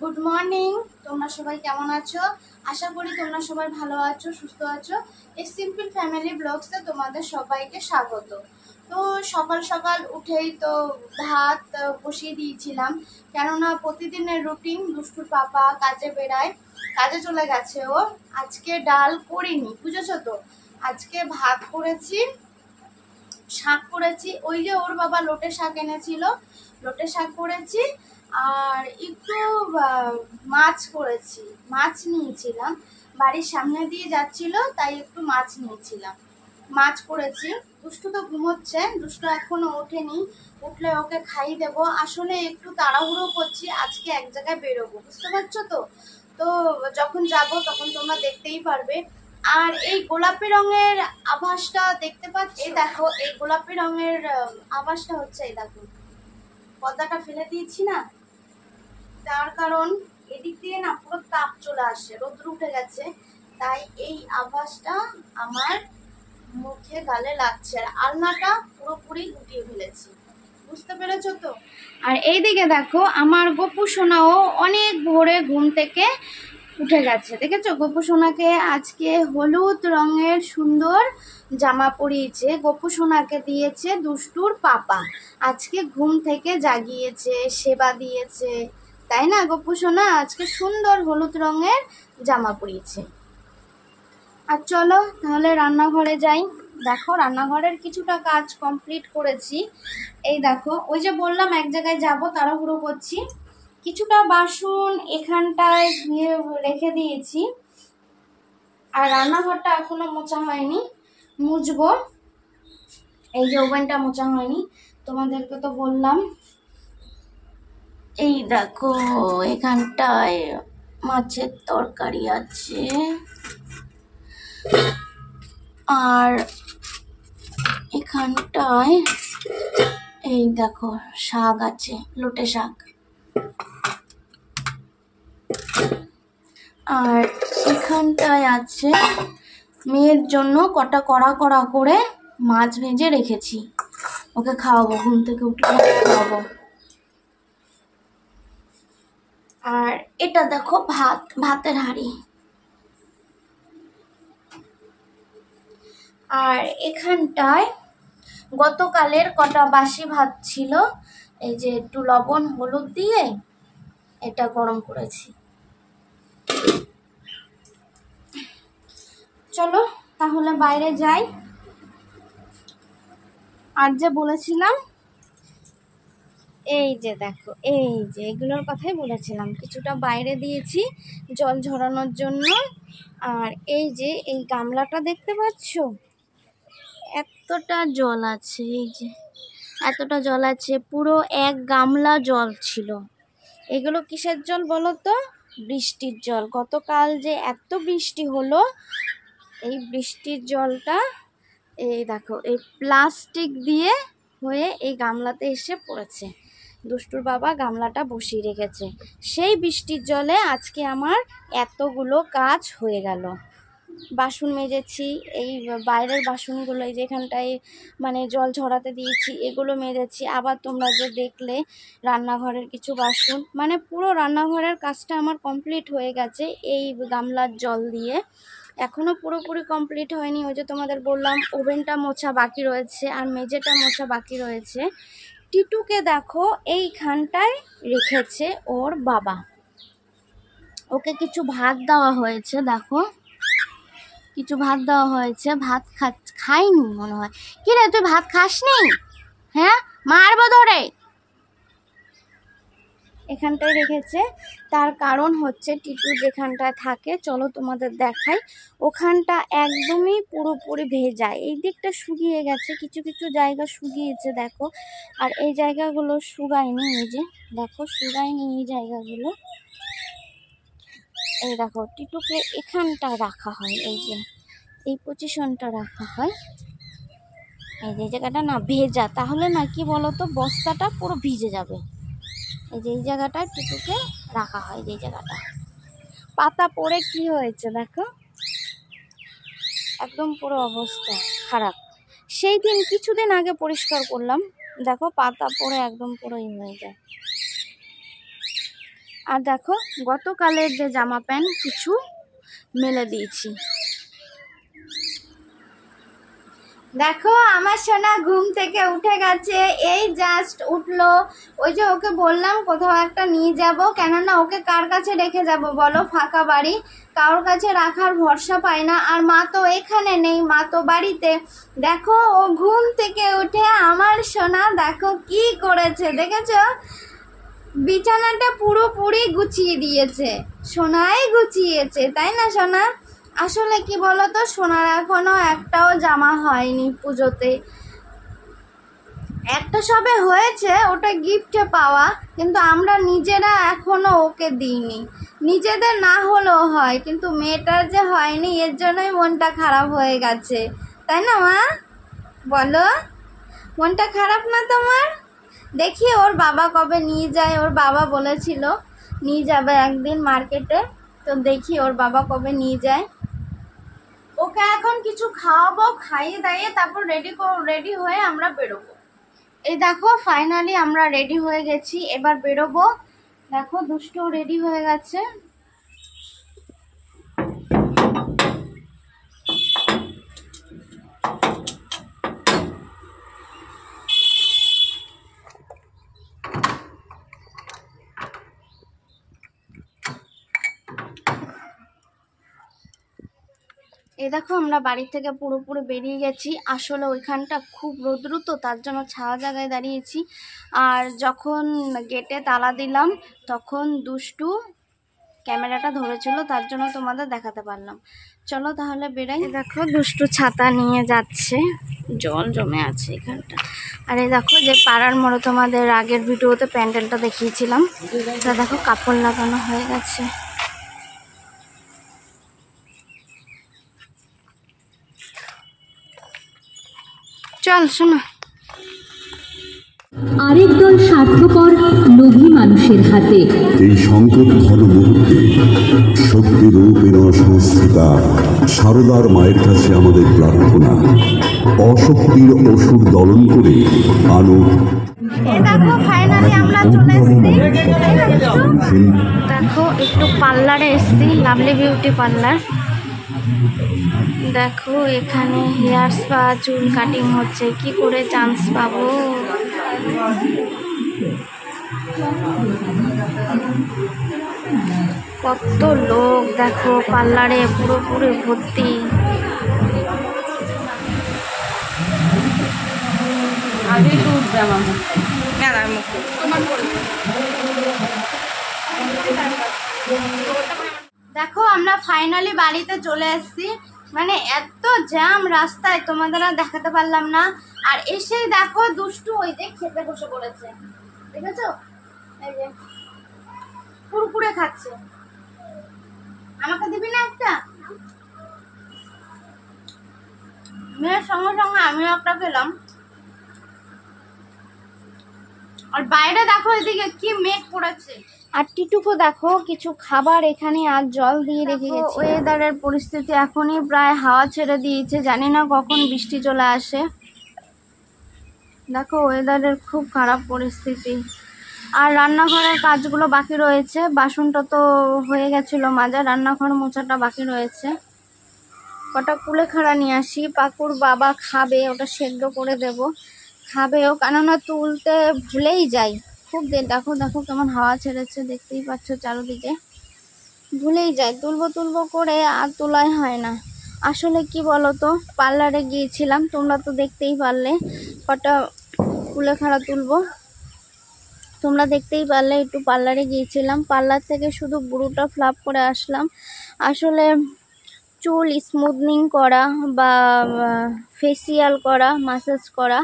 Good morning. তোমরা সবাই কেমন আছো? আশা করি তোমরা সবাই ভালো আছো, সুস্থ আছো। এই সিম্পল ফ্যামিলি ব্লগসে তোমাদের সবাইকে স্বাগত। তো সকাল সকাল উঠেই তো ভাত বসিয়ে দিয়েছিলাম, কেননা প্রতিদিনের রুটিন। দুষ্টুর পাপা কাজে বেড়ায়, কাজে চলে গেছে ও। আজকে ডাল করিনি, বুঝেছো তো। আজকে ভাত করেছি, শাক করেছি, ওই যে ওর বাবা লোটে শাক এনেছিল, লোটে শাক করেছি। আর একটু মাছ করেছি, মাছ নিয়েছিলাম, বাড়ির সামনে দিয়ে যাচ্ছিল তাই একটু মাছ নিয়েছিলাম, মাছ করেছি। দুষ্টু তো ঘুমোচ্ছে, দুষ্টু এখনো ওঠেনি, উঠলে ওকে খাইয়ে দেবো। আসলে একটু তাড়াহুড়ো করছি, আজকে এক জায়গায় বেরোবো, বুঝতে পারছো তো। তো যখন যাব তখন তোমরা দেখতেই পারবে। আর এই গোলাপি রঙের আভাসটা দেখতে পাচ্ছ, এই দেখো, এই গোলাপি রঙের আভাসটা হচ্ছে, এই দেখো পর্দাটা ফেলে দিয়েছি না, তার কারণ এদিক দিয়ে না পুরো তাপ চলে আসে, রোদ্র উঠে গেছে, তাই এই আভাসটা আমার মুখে গালে লাগছে। আর আলনাটা পুরোপুরি গুটিয়ে ফেলেছি, বুঝতে পেরেছো তো। আর এইদিকে দেখো আমার গপু সোনাও অনেক ভোরে ঘুম থেকে উঠে গেছে, দেখেছো? গপু সোনাকে আজকে হলুদ রঙের সুন্দর জামা পরিয়েছে, গপু সোনাকে দিয়েছে দুষ্টুর পাপা। আজকে ঘুম থেকে জাগিয়েছে, সেবা দিয়েছে, তাই না? গপু সোনা আজকে সুন্দর হলুদ রঙের জামা পরিয়েছে। আর চলো তাহলে রান্নাঘরে যাই। দেখো রান্নাঘরের কিছুটা কাজ কমপ্লিট করেছি। এই দেখো, ওই যে বললাম এক জায়গায় যাব, তাড়াহুড়ো করছি। কিছুটা বাসন এখানটায় ধুয়ে রেখে দিয়েছি, আর রান্নাঘরটা এখনো মোছা হয়নি, মুছবো। এই যে ওভেনটা মোছা হয়নি, তোমাদেরকে তো বললাম। এই দেখো এখানটায় মাছের তরকারি আছে, আর এখানটায় এই দেখো শাক আছে, লোটে শাক। আর এখানটায় আছে মেয়ের জন্য কটা কড়া কড়া করে মাছ ভেজে রেখেছি, ওকে খাওয়াবো, ঘুম থেকে উঠে খাওয়াবো। আর এটা দেখো ভাত, ভাতের হাঁড়ি। আর এখানটায় গতকালের কটা বাসি ভাত ছিল, এই যে একটু লবণ হলুদ দিয়ে এটা গরম করেছি। চলো তাহলে বাইরে যাই। আর যে বলেছিলাম, এই যে দেখো, এই যে এগুলোর কথাই বলেছিলাম, কিছুটা বাইরে দিয়েছি জল ঝরানোর জন্য। আর এই যে এই গামলাটা দেখতে পাচ্ছ, এতটা জল আছে, এই যে এতটা জল আছে, পুরো এক গামলা জল ছিল। এগুলো কিসের জল বলো তো? বৃষ্টির জল। গতকাল যে এত বৃষ্টি হলো, এই বৃষ্টির জলটা এই দেখো এই প্লাস্টিক দিয়ে হয়ে এই গামলাতে এসে পড়েছে। দুষ্টুর বাবা গামলাটা বসিয়ে রেখেছে, সেই বৃষ্টির জলে আজকে আমার এতগুলো কাজ হয়ে গেল। বাসন মেজেছি, এই বাইরের বাসনগুলো এই যেখানটায় মানে জল ঝরাতে দিয়েছি এগুলো মেজেছি। আবার তোমরা যে দেখলে রান্নাঘরের কিছু বাসন, মানে পুরো রান্নাঘরের কাজটা আমার কমপ্লিট হয়ে গেছে এই গামলার জল দিয়ে। এখনও পুরোপুরি কমপ্লিট হয়নি, ওই যে তোমাদের বললাম ওভেনটা মোছা বাকি রয়েছে আর মেঝেটা মোছা বাকি রয়েছে। টিটুকে দেখো এইখানটায় রেখেছে ওর বাবা, ওকে কিছু ভাত দেওয়া হয়েছে, দেখো কিছু ভাত দেওয়া হয়েছে, ভাত খাইনি মনে হয়। কি রে তুই ভাত খাসনি? হ্যাঁ মারবো ধরে। এখানটায় রেখেছে, তার কারণ হচ্ছে টিটু যেখানটায় থাকে, চলো তোমাদের দেখাই, ওখানটা একদমই পুরোপুরি ভেজা, এই দিকটা শুকিয়ে গেছে, কিছু কিছু জায়গা শুকিয়েছে দেখো, আর এই জায়গাগুলো শুকায়নি, এই যে দেখো শুকায়নি এই জায়গাগুলো। এই দেখো টিটুকে এখানটা রাখা হয়, এই যে এই পজিশনটা রাখা হয়, এই যে জায়গাটা না ভেজা, তাহলে না কি বলতো বস্তাটা পুরো ভিজে যাবে। এই যে এই জায়গাটায় টিটুকে রাখা হয়, যে জায়গাটা পাতা পড়ে কি হয়েছে দেখো, একদম পুরো অবস্থা খারাপ। সেই দিন কিছুদিন আগে পরিষ্কার করলাম, দেখো পাতা পড়ে একদম পুরো হয়ে যায়। আর দেখো গতকালের যে জামা প্যান্ট কিছু মেলে দিয়েছি। দেখো আমার সোনা ঘুম থেকে উঠে গেছে, এই জাস্ট উঠলো। ওই যে ওকে বললাম কোথাও একটা নিয়ে যাব, কেননা ওকে কার কাছে রেখে যাব বলো, ফাঁকা বাড়ি, কারোর কাছে রাখার ভরসা পাই না। আর মা তো এখানে নেই, মা তো বাড়িতে। দেখো ও ঘুম থেকে উঠে আমার সোনা দেখো কি করেছে, দেখেছো? বিছানাটা পুরোপুরি গুছিয়ে দিয়েছে, সোনাই গুছিয়েছে, তাই না সোনা? আসলে কি বলতো, সোনার এখনো একটাও জামা হয়নি পুজোতে। একটা সবে হয়েছে, ওটা গিফটে পাওয়া, কিন্তু আমরা নিজেরা এখনো ওকে দিইনি। নিজেদের না হলেও হয়, কিন্তু মেয়েটার যে হয়নি, এর জন্যই মনটা খারাপ হয়ে গেছে, তাই না মা? বলো, মনটা খারাপ না তোমার? দেখি ওর বাবা কবে নিয়ে যায়। ওর বাবা বলেছিল নিয়ে যাবে একদিন মার্কেটে, তো দেখি ওর বাবা কবে নিয়ে যায়। ওকে এখন কিছু খাওয়াবো, খাইয়ে দাইয়ে তারপর রেডি হয়ে আমরা বেরোবো। এই দেখো ফাইনালি আমরা রেডি হয়ে গেছি, এবার বেরোবো। দেখো দুষ্টু রেডি হয়ে গেছে। এই দেখো আমরা বাড়ি থেকে পুরোপুরি বেরিয়ে গেছি। আসলে ওইখানটা খুব রৌদ্র, তো তার জন্য ছাওয়া জায়গায় দাঁড়িয়েছি। আর যখন গেটে তালা দিলাম তখন দুষ্টু ক্যামেরাটা ধরেছিল, তার জন্য তোমাদের দেখাতে পারলাম। চলো তাহলে বেরাই। দেখো দুষ্টু ছাতা নিয়ে যাচ্ছে, জল জমে আছে এখানটা। আর এই দেখো যে পাড়ার মোড়ে তোমাদের আগের ভিডিওতে প্যান্ডেলটা দেখিয়েছিলাম, তা দেখো কাপড় লাগানো হয়ে গেছে। চল শোনা। আরেক দল স্বার্থপর লোভী মানুষের হাতে এই সংকট ঘন মুহূর্তে সত্যি রূপের সংস্থিতা সারদার মায়ের কাছে আমাদের প্রার্থনা, অশক্তির অসুর দলন করে আলো। দেখো ফাইনালি আমরা চলে এসেছি। দেখো একটু পার্লারে এসেছি, লাভলি বিউটি পার্লার। দেখো এখানে হেয়ার স্পা, চুল কাটিং হচ্ছে। কি করে চান্স পাবো? কত লোক দেখো পার্লারে, পুরোপুরি ভর্তি। দেখো আমরা ফাইনালি বাড়িতে চলে এসেছি। মানে এত জ্যাম রাস্তায়, তোমাদের আর দেখাতে পারলাম না। আর এসেই দেখো দুষ্টু ওই যে খেতে বসে পড়েছে, দেখেছো? এই যে কুরকুরে খাচ্ছে। আমাকে দিবি না একটা? মেয়ের সঙ্গে সঙ্গে আমিও একটা খেলাম। আর বাইরে দেখো এদিকে কি মেঘ পড়েছে। আর টিটুকো দেখো কিছু খাবার এখানে আর জল দিয়ে রেখে গেছে। ওয়েদারের পরিস্থিতি এখনই প্রায় হাওয়া ছেড়ে দিয়েছে, জানি না কখন বৃষ্টি চলে আসে। দেখো ওয়েদারের খুব খারাপ পরিস্থিতি। আর রান্নাঘরের কাজগুলো বাকি রয়েছে, বাসনটা তো হয়ে গেছিলো মাজা, রান্নাঘর মোছাটা বাকি রয়েছে। কটা কুলেখাড়া নিয়ে আসি, পাকুর বাবা খাবে, ওটা সেদ্ধ করে দেব, খাবেও, কেননা তুলতে ভুলেই যাই খুব। দেখো দেখো কেমন হাওয়া ছেড়েছে, দেখতেই পাচ্ছ চারদিকে, ভুলেই যাই তুলবো তুলবো করে, আর তোলাই হয় না। আসলে কি বলো তো, পার্লারে গিয়েছিলাম, তোমরা তো দেখতেই পারলে, কটা কুলেখাড়া তুলবো, তোমরা দেখতেই পারলে। একটু পার্লারে গিয়েছিলাম, পার্লার থেকে শুধু বুড়োটা ফ্লাপ করে আসলাম। আসলে চুল স্মুথনিং করা বা ফেসিয়াল করা, মাসাজ করা,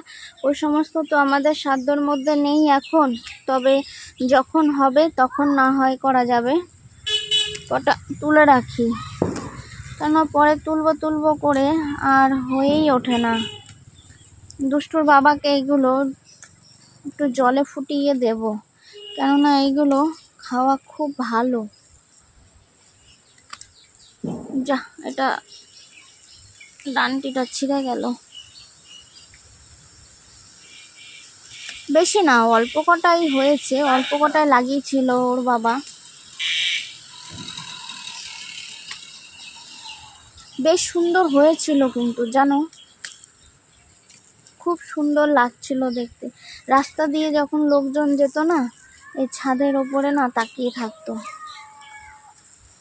ওই সমস্ত তো আমাদের সাধ্যর মধ্যে নেই এখন। তবে যখন হবে তখন না হয় করা যাবে। কটা তুলে রাখি, কেন পরে তুলবো তুলবো করে আর হয়েই ওঠে না। দুষ্টুর বাবাকে এইগুলো একটু জলে ফুটিয়ে দেব, কেননা এইগুলো খাওয়া খুব ভালো। যা, এটা ডান্টিটা ছিঁড়ে গেল। বেশি না, অল্প কটাই হয়েছে, অল্প কটাই লাগিয়েছিল ওর বাবা। বেশ সুন্দর হয়েছিল কিন্তু জানো, খুব সুন্দর লাগছিল দেখতে। রাস্তা দিয়ে যখন লোকজন যেত না, এই ছাদের ওপরে না তাকিয়ে থাকতো,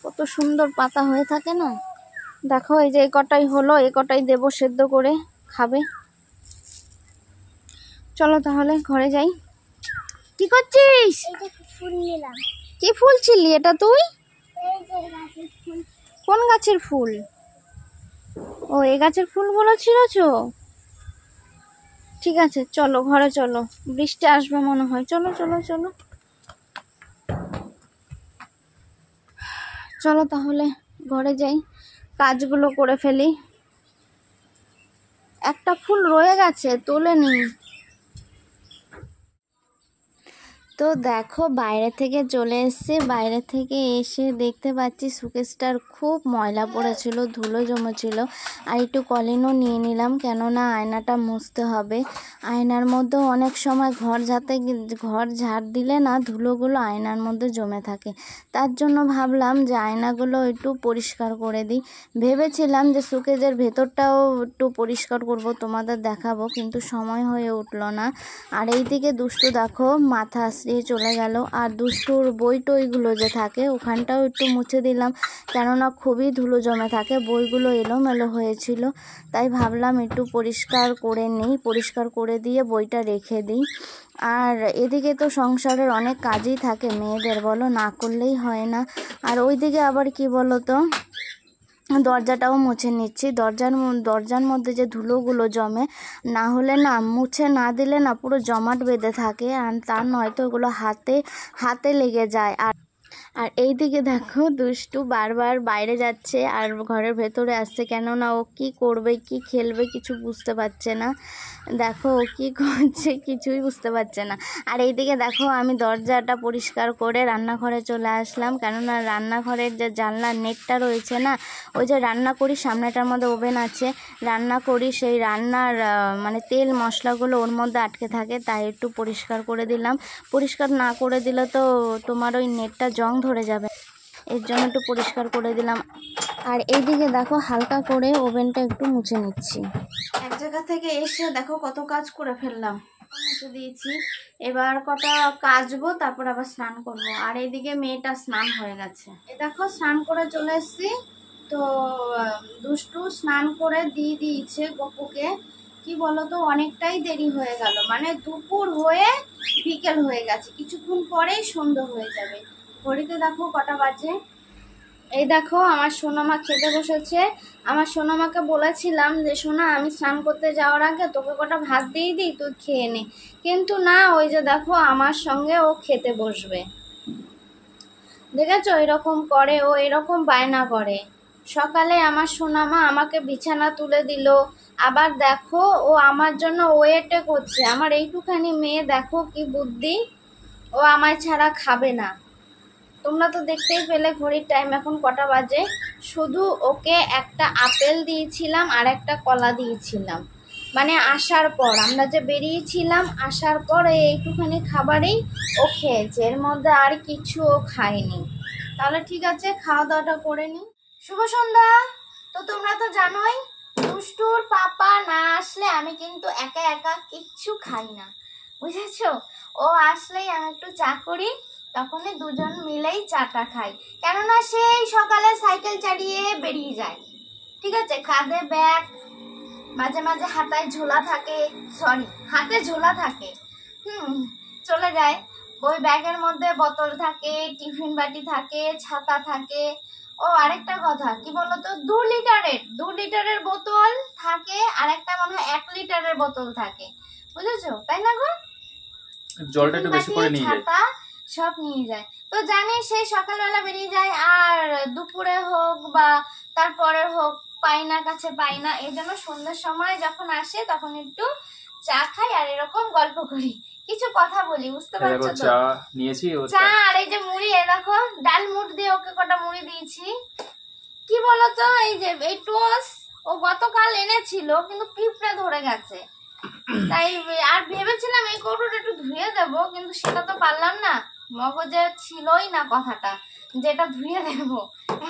কত সুন্দর পাতা হয়ে থাকে না। দেখো এই যে এই কটাই হলো, এই কটাই দেবো সেদ্ধ করে খাবে। চলো তাহলে ঘরে যাই। কি করছিস? ফুল নিলাম। কি ফুল ছিলি এটা তুই? এই যে গাছের ফুল। কোন গাছের ফুল? ও এই গাছের ফুলগুলো ছিঁড়েছো? ঠিক আছে চলো ঘরে চলো, বৃষ্টি আসবে মনে হয়। চলো চলো চলো চলো তাহলে ঘরে যাই, কাজগুলো করে ফেলি। একটা ফুল রয়ে গেছে তোলেনি। তো দেখো বাইরে থেকে চলে এসেছি, বাইরে থেকে এসে দেখতে পাচ্ছি সুকেশটার খুব ময়লা পড়েছিল, ধুলো জমেছিল। আর একটু কলিনও নিয়ে নিলাম, কেননা আয়নাটা মুছতে হবে। আয়নার মধ্যে অনেক সময় ঘর ঝাড় দিলে না ধুলোগুলো আয়নার মধ্যে জমে থাকে। তার জন্য ভাবলাম যে আয়নাগুলো একটু পরিষ্কার করে দিই। ভেবেছিলাম যে সুকেজের ভেতরটাও একটু পরিষ্কার করব, তোমাদের দেখাবো, কিন্তু সময় হয়ে উঠলো না। আর এইদিকে দুষ্টু দেখো মাথা আশ্রিয়ে চলে গেল। আর দুষ্টুর বই টইগুলো যে থাকে ওখানটাও একটু মুছে দিলাম, কেননা খুবই ধুলো জমে থাকে, বইগুলো এলোমেলো হয়েছিল। তাই ভাবলাম একটু পরিষ্কার করে নিই, পরিষ্কার করে দিয়ে বইটা রেখে দিই। আর এদিকে তো সংসারের অনেক কাজই থাকে মেয়েদের, বলো, না করলেই হয় না। আর ওইদিকে আবার কি বলো তো, দরজাটাও মুছে নিচ্ছি। দরজার মধ্যে যে ধুলোগুলো জমে, না হলে না মুছে না দিলে না পুরো জমাট বেঁধে থাকে, আর তার নয়তো ওগুলো হাতে লেগে যায়। আর এইদিকে দেখো দুষ্টু বারবার বাইরে যাচ্ছে আর ঘরের ভেতরে আসছে, কেননা ও কি করবে কি খেলবে কিছু বুঝতে পারছে না। দেখো ও কি করছে কিছুই বুঝতে পারছে না। আর এইদিকে দেখো আমি দরজাটা পরিষ্কার করে রান্নাঘরে চলে আসলাম, কেননা রান্নাঘরের যে জানলার নেটটা রয়েছে না, ওই যে রান্না করি সামনেটার মধ্যে ওভেন আছে, রান্না করি সেই রান্নার মানে তেল মশলাগুলো ওর মধ্যে আটকে থাকে, তাই একটু পরিষ্কার করে দিলাম। পরিষ্কার না করে দিলে তো তোমার ওই নেটটা জং ধরে যাবে, এর জন্য একটু পরিষ্কার করে দিলাম। আর এইদিকে দেখো হালকা করে ওভেনটা একটু মুছে নিচ্ছি। এক জায়গা থেকে এসে দেখো কত কাজ করে ফেললাম, মুছে দিয়েছি। এবার কটা কাচবো, তারপর আবার স্নান করব। আর এইদিকে মেয়েটা স্নান হয়ে গেছে, এ দেখো স্নান করে চলে এসেছি। তো দুষ্টু স্নান করে দিয়ে দিয়েছে গপুকে। কি বলতো অনেকটাই দেরি হয়ে গেল, মানে দুপুর হয়ে বিকেল হয়ে গেছে, কিছুক্ষণ পরেই সন্ধ্যা হয়ে যাবে। ঘড়িতে দেখো কটা বাজে। এই দেখো আমার সোনামা খেতে বসেছে। আমার সোনামাকে বলেছিলাম যে সোনা আমি স্নান করতে যাওয়ার আগে তোকে কটা ভাত দিয়ে দিই, তুই খেয়ে নে, কিন্তু না, ওই যে দেখো আমার সঙ্গে ও খেতে বসবে। দেখেছো এরকম করে, ও এরকম বায়না করে। সকালে আমার সোনামা আমাকে বিছানা তুলে দিল, আবার দেখো ও আমার জন্য ওয়েটে করছে। আমার এইটুখানি মেয়ে দেখো কি বুদ্ধি, ও আমায় ছাড়া খাবে না। তোমরা তো দেখতেই পেলে ঘড়ির টাইম এখন কটা বাজে। শুধু ওকে একটা আপেল দিয়েছিলাম আর একটা কলা দিয়েছিলাম, মানে আসার পর আমরা যে বেরিয়েছিলাম, আসার পর এইটুখানি খাবারেই ও খেয়েছে, এর মধ্যে আর কিছু ও খায়নি। তাহলে ঠিক আছে খাওয়া দাওয়াটা করে নিই। শুভ সন্ধ্যা। তো তোমরা তো জানোই দুষ্টুর পাপা না আসলে আমি কিন্তু একা একা কিচ্ছু খাই না, বুঝেছো? ও আসলেই আমি একটু চা করি, তখনই দুজন মিলেই চাটা খাই, কেননা সেই সকালে সাইকেল চালিয়ে বেরিয়ে যায়, ঠিক আছে, কাঁধে ব্যাগ, মাঝে মাঝে হাতায় ঝোলা থাকে, হাতে ঝোলা থাকে, চলে যায়। ওই ব্যাগের মধ্যে বোতল থাকে, টিফিন বাটি থাকে, ছাতা থাকে। ও আরেকটা কথা কি বলতো, 2 লিটারের বোতল থাকে, আর একটা মনে হয় 1 লিটারের বোতল থাকে, বুঝেছো তাই না গো? জলটা একটু বেশি করে নিয়ে যায়, ছাতা সব নিয়ে যায়। তো জানি সেই সকালবেলা বেরিয়ে যায়, আর দুপুরে হোক বা তারপরের হোক পাই না, এই জন্য সন্ধ্যের সময় যখন আসে তখন একটু চা খাই আর এরকম গল্প করি, কিছু কথা বলি, বুঝতে পারছো তো? চা নিয়েছি, চা আর এই যে মুড়ি, এ দেখো ডাল মুড় দিয়ে ওকে কটা মুড়ি দিয়েছি। কি বলতো এই যে এই টোস্ট ও গতকাল এনেছিল, কিন্তু পিঁপড়ে ধরে গেছে, তাই আর ভেবেছিলাম এই কৌটোটা একটু ধুয়ে দেবো, কিন্তু সেটা তো পারলাম না, মগজে ছিলই না কথাটা, যেটা ধুয়ে দেবো,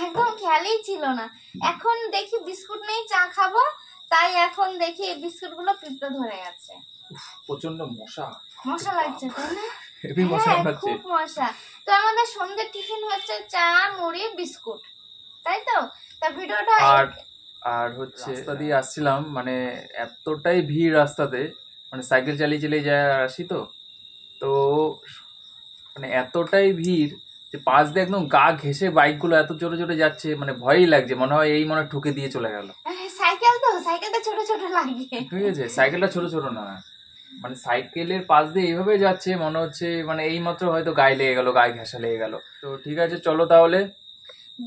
একদম খেয়ালই ছিল না। এখন দেখি বিস্কুট নেই, চা খাবো, তাই এখন দেখি এই বিস্কুটগুলো পিঁপড়ে ধরে গেছে। প্রচন্ড মশা মশা লাগছে তাই না? হেভি মশা হ্যাঁ, কামড়াচ্ছে। খুব মশা। তো আমাদের সন্ধ্যের টিফিন হচ্ছে চা, মুড়ি, বিস্কুট, তাই তো। তা ভিডিওটা আর হচ্ছে রাস্তা দিয়ে আসছিলাম, মানে এতটাই ভিড় রাস্তাতে, মানে সাইকেল চালিয়ে চালিয়ে যায় আর আসি তো তো মানে এতটাই ভিড় যে পাশ দিয়ে একদম গা ঘেঁষে বাইকগুলো এত জোরে জোরে যাচ্ছে, মানে ভয়ই লাগছে, মনে হয় এই মনে হয় ঠুকে দিয়ে চলে গেল। সাইকেল তো, সাইকেলটা ছোট ছোট লাগে। ঠিক আছে, সাইকেলটা ছোট ছোট না, মানে সাইকেলের পাশ দিয়ে এইভাবে যাচ্ছে মনে হচ্ছে মানে এই মাত্র হয়তো গায়ে লেগে গেল, গায়ে ঘেঁষা লেগে গেল। তো ঠিক আছে, চলো তাহলে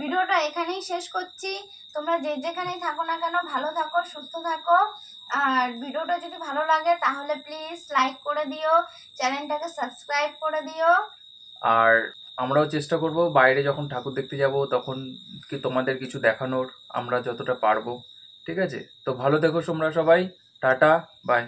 ভিডিওটা এখানেই শেষ করছি। তোমরা যে যেখানেই থাকো না কেন ভালো থাকো, সুস্থ থাকো। আর ভিডিওটা যদি ভালো লাগে তাহলে প্লিজ লাইক করে দিও, চ্যানেলটাকে সাবস্ক্রাইব করে দিও। আর আমরাও চেষ্টা করব বাইরে যখন ঠাকুর দেখতে যাব তখন কি তোমাদের কিছু দেখানোর, আমরা যতটা পারবো। ঠিক আছে, তো ভালো থেকো তোমরা সবাই, টাটা, বাই।